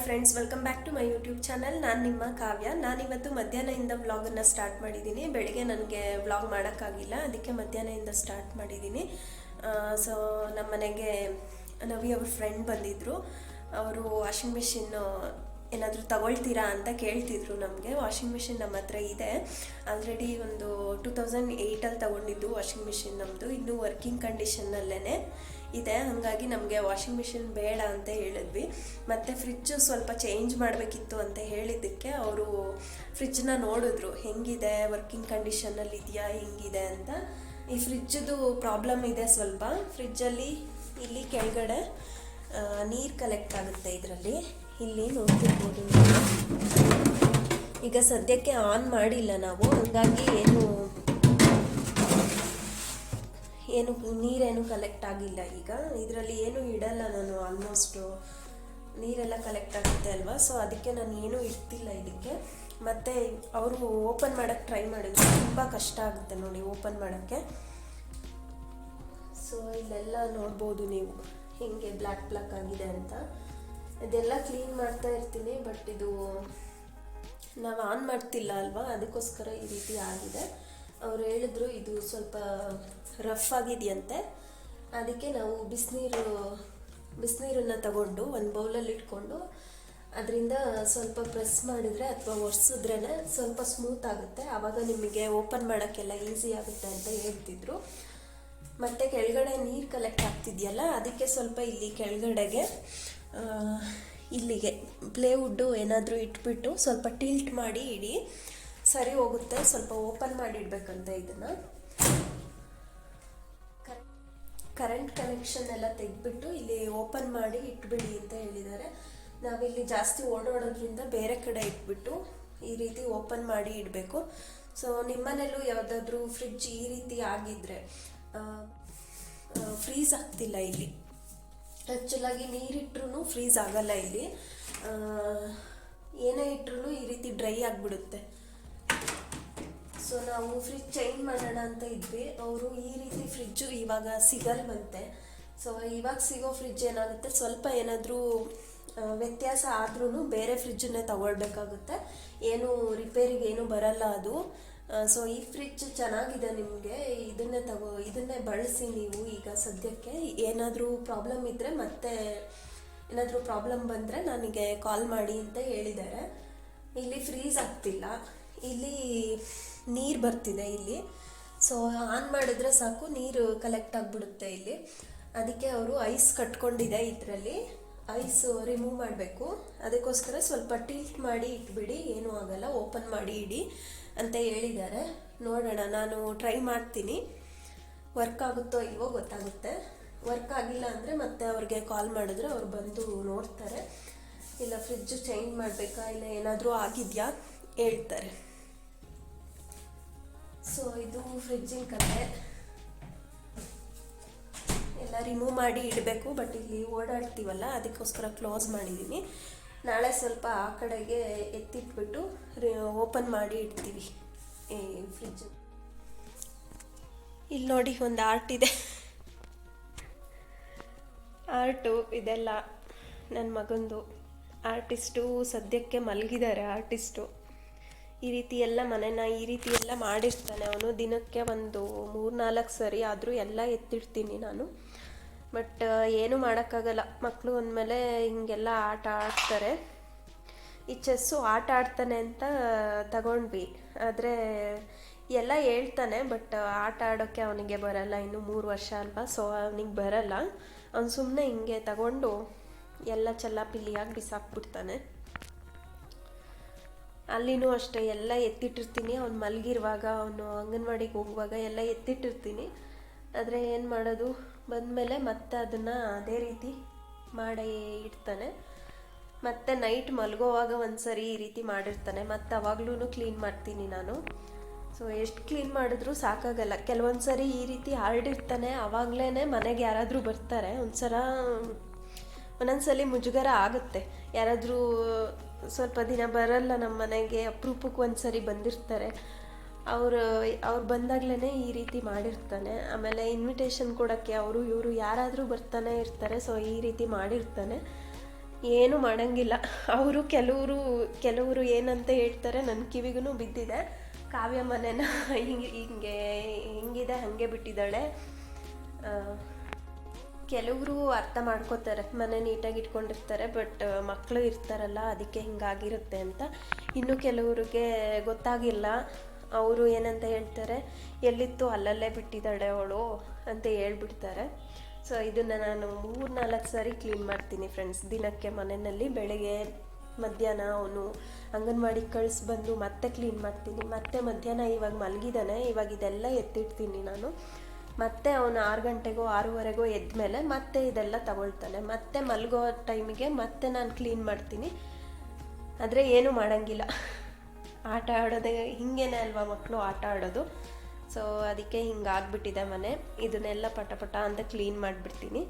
Friends, welcome back to my YouTube channel. ನಾನು ನಿಮ್ಮ ಕಾವ್ಯ. ನಾನಿವತ್ತು ಮಧ್ಯಾಹ್ನದಿಂದ ವ್ಲಾಗನ್ನು ಸ್ಟಾರ್ಟ್ ಮಾಡಿದ್ದೀನಿ. ಬೆಳಿಗ್ಗೆ ನನಗೆ ವ್ಲಾಗ್ ಮಾಡೋಕ್ಕಾಗಿಲ್ಲ, ಅದಕ್ಕೆ ಮಧ್ಯಾಹ್ನದಿಂದ ಸ್ಟಾರ್ಟ್ ಮಾಡಿದ್ದೀನಿ. ಸೊ ನಮ್ಮ ಮನೆಗೆ ನವಿ ಅವ್ರ ಫ್ರೆಂಡ್ ಬಂದಿದ್ದರು. ಅವರು ವಾಷಿಂಗ್ ಮಿಷಿನ್ ಏನಾದರೂ ತಗೊಳ್ತೀರಾ ಅಂತ ಕೇಳ್ತಿದ್ರು. ನಮಗೆ ವಾಷಿಂಗ್ ಮಿಷಿನ್ ನಮ್ಮ ಹತ್ರ ಇದೆ. ಆಲ್ರೆಡಿ ಒಂದು 2008 ತಗೊಂಡಿದ್ದು ವಾಷಿಂಗ್ ಮಿಷಿನ್ ನಮ್ಮದು. ಇನ್ನೂ ವರ್ಕಿಂಗ್ ಕಂಡೀಷನ್ನಲ್ಲೇ ಇದೆ. ಹಾಗಾಗಿ ನಮಗೆ ವಾಷಿಂಗ್ ಮಿಷಿನ್ ಬೇಡ ಅಂತ ಹೇಳಿದ್ವಿ. ಮತ್ತು ಫ್ರಿಜ್ಜು ಸ್ವಲ್ಪ ಚೇಂಜ್ ಮಾಡಬೇಕಿತ್ತು ಅಂತ ಹೇಳಿದ್ದಕ್ಕೆ ಅವರು ಫ್ರಿಜ್ಜನ್ನ ನೋಡಿದ್ರು, ಹೆಂಗಿದೆ, ವರ್ಕಿಂಗ್ ಕಂಡೀಷನಲ್ಲಿ ಇದೆಯಾ, ಹೆಂಗಿದೆ ಅಂತ. ಈ ಫ್ರಿಜ್ಜದು ಪ್ರಾಬ್ಲಮ್ ಇದೆ ಸ್ವಲ್ಪ. ಫ್ರಿಜ್ಜಲ್ಲಿ ಇಲ್ಲಿ ಕೆಳಗಡೆ ನೀರು ಕಲೆಕ್ಟ್ ಆಗುತ್ತೆ. ಇದರಲ್ಲಿ ಇಲ್ಲಿ ನೋಡ್ತಿರ್ಬೋದು. ಈಗ ಸದ್ಯಕ್ಕೆ ಆನ್ ಮಾಡಿಲ್ಲ ನಾವು, ಹಾಗಾಗಿ ಏನು ನೀರೇನು ಕಲೆಕ್ಟ್ ಆಗಿಲ್ಲ. ಈಗ ಇದರಲ್ಲಿ ಏನು ಇಡಲ್ಲ ನಾನು, ಆಲ್ಮೋಸ್ಟು ನೀರೆಲ್ಲ ಕಲೆಕ್ಟ್ ಆಗುತ್ತೆ ಅಲ್ವಾ, ಸೊ ಅದಕ್ಕೆ ನಾನು ಏನೂ ಇಡ್ತಿಲ್ಲ ಇದಕ್ಕೆ. ಮತ್ತು ಅವರು ಓಪನ್ ಮಾಡೋಕ್ಕೆ ಟ್ರೈ ಮಾಡಿದ್ರು, ತುಂಬ ಕಷ್ಟ ಆಗುತ್ತೆ ನೋಡಿ ಓಪನ್ ಮಾಡೋಕ್ಕೆ. ಸೊ ಇಲ್ಲೆಲ್ಲ ನೋಡ್ಬೋದು ನೀವು ಹಿಂಗೆ ಬ್ಲ್ಯಾಕ್ ಆಗಿದೆ ಅಂತ. ಇದೆಲ್ಲ ಕ್ಲೀನ್ ಮಾಡ್ತಾ ಇರ್ತೀನಿ, ಬಟ್ ಇದು ನಾವು ಆನ್ ಮಾಡ್ತಿಲ್ಲ ಅಲ್ವಾ, ಅದಕ್ಕೋಸ್ಕರ ಈ ರೀತಿ ಆಗಿದೆ. ಅವ್ರು ಹೇಳಿದ್ರು ಇದು ಸ್ವಲ್ಪ ರಫ್ ಆಗಿದೆಯಂತೆ. ಅದಕ್ಕೆ ನಾವು ಬಿಸಿನೀರನ್ನು ತಗೊಂಡು ಒಂದು ಬೌಲಲ್ಲಿ ಇಟ್ಕೊಂಡು ಅದರಿಂದ ಸ್ವಲ್ಪ ಪ್ರೆಸ್ ಮಾಡಿದರೆ ಅಥವಾ ಒರೆಸಿದ್ರೇ ಸ್ವಲ್ಪ ಸ್ಮೂತ್ ಆಗುತ್ತೆ. ಆವಾಗ ನಿಮಗೆ ಓಪನ್ ಮಾಡೋಕ್ಕೆಲ್ಲ ಈಸಿ ಆಗುತ್ತೆ ಅಂತ ಹೇಳ್ತಿದ್ರು. ಮತ್ತು ಕೆಳಗಡೆ ನೀರು ಕಲೆಕ್ಟ್ ಆಗ್ತಿದೆಯಲ್ಲ, ಅದಕ್ಕೆ ಸ್ವಲ್ಪ ಇಲ್ಲಿ ಕೆಳಗಡೆಗೆ ಇಲ್ಲಿಗೆ ಪ್ಲೇವುಡ್ಡು ಏನಾದರೂ ಇಟ್ಬಿಟ್ಟು ಸ್ವಲ್ಪ ಟಿಲ್ಟ್ ಮಾಡಿ ಇಡಿ, ಸರಿ ಹೋಗುತ್ತೆ. ಸ್ವಲ್ಪ ಓಪನ್ ಮಾಡಿ ಇಡಬೇಕಂತೆ ಇದನ್ನು. ಕರೆಂಟ್ ಕನೆಕ್ಷನ್ ಎಲ್ಲ ತೆಗೆದ್ಬಿಟ್ಟು ಇಲ್ಲಿ ಓಪನ್ ಮಾಡಿ ಇಟ್ಬಿಡಿ ಅಂತ ಹೇಳಿದ್ದಾರೆ. ನಾವಿಲ್ಲಿ ಜಾಸ್ತಿ ಓಡಾಡೋದ್ರಿಂದ ಬೇರೆ ಕಡೆ ಇಟ್ಬಿಟ್ಟು ಈ ರೀತಿ ಓಪನ್ ಮಾಡಿ ಇಡಬೇಕು. ಸೊ ನಿಮ್ಮನೇಲೂ ಯಾವುದಾದ್ರೂ ಫ್ರಿಡ್ಜ್ ಈ ರೀತಿ ಆಗಿದ್ದರೆ, ಫ್ರೀಸ್ ಆಗ್ತಿಲ್ಲ ಇಲ್ಲಿ. ಆ್ಯಕ್ಚುಲಾಗಿ ನೀರಿಟ್ರೂ ಫ್ರೀಸ್ ಆಗಲ್ಲ ಇಲ್ಲಿ, ಏನೇ ಇಟ್ರೂ ಈ ರೀತಿ ಡ್ರೈ ಆಗಿಬಿಡುತ್ತೆ. ಸೊ ನಾವು ಫ್ರಿಜ್ ಚೇಂಜ್ ಮಾಡೋಣ ಅಂತ ಇದ್ವಿ. ಅವರು ಈ ರೀತಿ ಫ್ರಿಜ್ಜು ಇವಾಗ ಸಿಗಲ್ವಂತೆ. ಸೊ ಇವಾಗ ಸಿಗೋ ಫ್ರಿಜ್ ಏನಾಗುತ್ತೆ, ಸ್ವಲ್ಪ ಏನಾದರೂ ವ್ಯತ್ಯಾಸ ಆದ್ರೂ ಬೇರೆ ಫ್ರಿಜ್ಜನ್ನೇ ತಗೊಳ್ಬೇಕಾಗುತ್ತೆ. ಏನು ರಿಪೇರಿಗೆ ಏನೂ ಬರಲ್ಲ ಅದು. ಸೊ ಈ ಫ್ರಿಜ್ ಚೆನ್ನಾಗಿದೆ, ನಿಮಗೆ ಇದನ್ನೇ ಬಳಸಿ ನೀವು. ಈಗ ಸದ್ಯಕ್ಕೆ ಏನಾದರೂ ಪ್ರಾಬ್ಲಮ್ ಇದ್ದರೆ, ಮತ್ತೆ ಏನಾದರೂ ಪ್ರಾಬ್ಲಮ್ ಬಂದರೆ ನನಗೆ ಕಾಲ್ ಮಾಡಿ ಅಂತ ಹೇಳಿದ್ದಾರೆ. ಇಲ್ಲಿ ಫ್ರೀಸ್ ಆಗ್ತಿಲ್ಲ, ಇಲ್ಲಿ ನೀರು ಬರ್ತಿದೆ ಇಲ್ಲಿ. ಸೊ ಆನ್ ಮಾಡಿದ್ರೆ ಸಾಕು ನೀರು ಕಲೆಕ್ಟ್ ಆಗಿಬಿಡುತ್ತೆ ಇಲ್ಲಿ. ಅದಕ್ಕೆ ಅವರು ಐಸ್ ಕಟ್ಕೊಂಡಿದೆ, ಇದರಲ್ಲಿ ಐಸ್ ರಿಮೂವ್ ಮಾಡಬೇಕು. ಅದಕ್ಕೋಸ್ಕರ ಸ್ವಲ್ಪ ಟಿಲ್ಟ್ ಮಾಡಿ ಇಟ್ಬಿಡಿ, ಏನೂ ಆಗಲ್ಲ, ಓಪನ್ ಮಾಡಿ ಇಡಿ ಅಂತ ಹೇಳಿದ್ದಾರೆ. ನೋಡೋಣ, ನಾನು ಟ್ರೈ ಮಾಡ್ತೀನಿ. ವರ್ಕ್ ಆಗುತ್ತೋ ಇಲ್ವೋ ಗೊತ್ತಾಗುತ್ತೆ. ವರ್ಕ್ ಆಗಿಲ್ಲ ಅಂದರೆ ಮತ್ತೆ ಅವ್ರಿಗೆ ಕಾಲ್ ಮಾಡಿದ್ರೆ ಅವ್ರು ಬಂದು ನೋಡ್ತಾರೆ. ಇಲ್ಲ ಫ್ರಿಡ್ಜು ಚೇಂಜ್ ಮಾಡಬೇಕಾ, ಇಲ್ಲ ಏನಾದರೂ ಆಗಿದೆಯಾ ಹೇಳ್ತಾರೆ. ಸೊ ಇದು ಫ್ರಿಡ್ಜಿನ ಕತೆ. ಎಲ್ಲ ರಿಮೂವ್ ಮಾಡಿ ಇಡಬೇಕು, ಬಟ್ ಇಲ್ಲಿ ಓಡಾಡ್ತೀವಲ್ಲ ಅದಕ್ಕೋಸ್ಕರ ಕ್ಲೋಸ್ ಮಾಡಿದ್ದೀನಿ. ನಾಳೆ ಸ್ವಲ್ಪ ಆ ಕಡೆಗೆ ಎತ್ತಿಟ್ಬಿಟ್ಟು ಓಪನ್ ಮಾಡಿ ಇಡ್ತೀವಿ ಈ ಫ್ರಿಡ್ಜು. ಇಲ್ಲಿ ನೋಡಿ ಒಂದು ಆರ್ಟ್ ಇದೆ. ಆರ್ಟು ಇದೆಲ್ಲ ನನ್ನ ಮಗಂದು. ಆರ್ಟಿಸ್ಟು ಸದ್ಯಕ್ಕೆ ಮಲಗಿದ್ದಾರೆ. ಆರ್ಟಿಸ್ಟು ಈ ರೀತಿ ಎಲ್ಲ ಮನೆನ ಈ ರೀತಿ ಎಲ್ಲ ಮಾಡಿರ್ತಾನೆ ಅವನು. ದಿನಕ್ಕೆ ಒಂದು 3-4 ಸರಿ ಆದರೂ ಎಲ್ಲ ಎತ್ತಿಡ್ತೀನಿ ನಾನು. ಬಟ್ ಏನೂ ಮಾಡೋಕ್ಕಾಗಲ್ಲ, ಮಕ್ಕಳು ಅಂದಮೇಲೆ ಹಿಂಗೆಲ್ಲ ಆಟ ಆಡ್ತಾರೆ. ಈ ಚೆಸ್ಸು ಆಟ ಆಡ್ತಾನೆ ಅಂತ ತಗೊಂಡ್ವಿ, ಆದರೆ ಎಲ್ಲ ಹೇಳ್ತಾನೆ, ಬಟ್ ಆಟ ಆಡೋಕ್ಕೆ ಅವನಿಗೆ ಬರಲ್ಲ. ಇನ್ನು 3 ವರ್ಷ ಅಲ್ವಾ, ಸೊ ಅವನಿಗೆ ಬರಲ್ಲ. ಅವನು ಸುಮ್ಮನೆ ಹಿಂಗೆ ತಗೊಂಡು ಎಲ್ಲ ಚೆಲ್ಲಾಪಿಲ್ಲಿಯಾಗಿ ಬಿಸಾಕ್ಬಿಡ್ತಾನೆ. ಅಲ್ಲಿನೂ ಅಷ್ಟೇ, ಎಲ್ಲ ಎತ್ತಿಟ್ಟಿರ್ತೀನಿ. ಅವ್ನು ಮಲಗಿರುವಾಗ, ಅವನು ಅಂಗನವಾಡಿಗೆ ಹೋಗುವಾಗ ಎಲ್ಲ ಎತ್ತಿಟ್ಟಿರ್ತೀನಿ. ಆದರೆ ಏನು ಮಾಡೋದು, ಬಂದಮೇಲೆ ಮತ್ತೆ ಅದನ್ನು ಅದೇ ರೀತಿ ಮಾಡಿ ಇಡ್ತಾನೆ. ಮತ್ತು ನೈಟ್ ಮಲಗೋವಾಗ ಒಂದು ಸರಿ ಈ ರೀತಿ ಮಾಡಿರ್ತಾನೆ, ಮತ್ತು ಅವಾಗ್ಲೂ ಕ್ಲೀನ್ ಮಾಡ್ತೀನಿ ನಾನು. ಸೊ ಎಷ್ಟು ಕ್ಲೀನ್ ಮಾಡಿದ್ರೂ ಸಾಕಾಗಲ್ಲ. ಕೆಲವೊಂದು ಸರಿ ಈ ರೀತಿ ಹರಡಿರ್ತಾನೆ, ಆವಾಗಲೇ ಮನೆಗೆ ಯಾರಾದರೂ ಬರ್ತಾರೆ. ಒಂದೊಂದು ಸಲ ಮುಜುಗರ ಆಗುತ್ತೆ. ಯಾರಾದರೂ ಸ್ವಲ್ಪ ದಿನ ಬರಲ್ಲ ನಮ್ಮ ಮನೆಗೆ, ಅಪರೂಪಕ್ಕೆ ಒಂದು ಸರಿ ಬಂದಿರ್ತಾರೆ, ಅವ್ರು ಬಂದಾಗಲೇ ಈ ರೀತಿ ಮಾಡಿರ್ತಾನೆ. ಆಮೇಲೆ ಇನ್ವಿಟೇಷನ್ ಕೊಡೋಕ್ಕೆ ಅವರು ಇವರು ಯಾರಾದರೂ ಬರ್ತಾನೆ ಇರ್ತಾರೆ. ಸೊ ಈ ರೀತಿ ಮಾಡಿರ್ತಾನೆ. ಏನು ಮಾಡೋಂಗಿಲ್ಲ. ಅವರು ಕೆಲವರು ಏನಂತ ಹೇಳ್ತಾರೆ, ನನ್ನ ಕಿವಿಗೂ ಬಿದ್ದಿದೆ. ಕಾವ್ಯ ಮನೆನ ಹಿಂಗಿದೆ ಹಾಗೆ ಬಿಟ್ಟಿದ್ದಾಳೆ. ಕೆಲವರು ಅರ್ಥ ಮಾಡ್ಕೋತಾರೆ, ಮನೆ ನೀಟಾಗಿ ಇಟ್ಕೊಂಡಿರ್ತಾರೆ, ಬಟ್ ಮಕ್ಕಳು ಇರ್ತಾರಲ್ಲ ಅದಕ್ಕೆ ಹಿಂಗಾಗಿರುತ್ತೆ ಅಂತ. ಇನ್ನು ಕೆಲವ್ರಿಗೆ ಗೊತ್ತಾಗಿಲ್ಲ, ಅವರು ಏನಂತ ಹೇಳ್ತಾರೆ, ಎಲ್ಲಿತ್ತು ಅಲ್ಲಲ್ಲೇ ಬಿಟ್ಟಿದ್ದಾಳೆ ಅವಳು ಅಂತ ಹೇಳ್ಬಿಡ್ತಾರೆ. ಸೊ ಇದನ್ನು ನಾನು 3-4 ಸಾರಿ ಕ್ಲೀನ್ ಮಾಡ್ತೀನಿ ಫ್ರೆಂಡ್ಸ್ ದಿನಕ್ಕೆ ಮನೆಯಲ್ಲಿ. ಬೆಳಗ್ಗೆ ಮಧ್ಯಾಹ್ನ ಅವನು ಅಂಗನವಾಡಿಗೆ ಕಳಿಸ್ಬಂದು ಮತ್ತೆ ಕ್ಲೀನ್ ಮಾಡ್ತೀನಿ. ಮತ್ತೆ ಮಧ್ಯಾಹ್ನ ಇವಾಗ ಮಲಗಿದ್ದಾನೆ, ಇವಾಗ ಇದೆಲ್ಲ ಎತ್ತಿಡ್ತೀನಿ ನಾನು. ಮತ್ತೆ ಅವನು 6 ಗಂಟೆಗೋ 6:30ಗೋ ಎದ್ದ ಮೇಲೆ ಮತ್ತೆ ಇದೆಲ್ಲ ತಗೊಳ್ತಾನೆ. ಮತ್ತೆ ಮಲಗೋ ಟೈಮಿಗೆ ಮತ್ತೆ ನಾನು ಕ್ಲೀನ್ ಮಾಡ್ತೀನಿ. ಆದರೆ ಏನೂ ಮಾಡೋಂಗಿಲ್ಲ, ಆಟ ಆಡೋದೇ ಹಿಂಗೇನೆ ಅಲ್ವಾ ಮಕ್ಕಳು ಆಟ ಆಡೋದು. ಸೊ ಅದಕ್ಕೆ ಹಿಂಗಾಗ್ಬಿಟ್ಟಿದೆ ಮನೆ. ಇದನ್ನೆಲ್ಲ ಪಟ ಪಟ ಅಂತ ಕ್ಲೀನ್ ಮಾಡಿಬಿಡ್ತೀನಿ.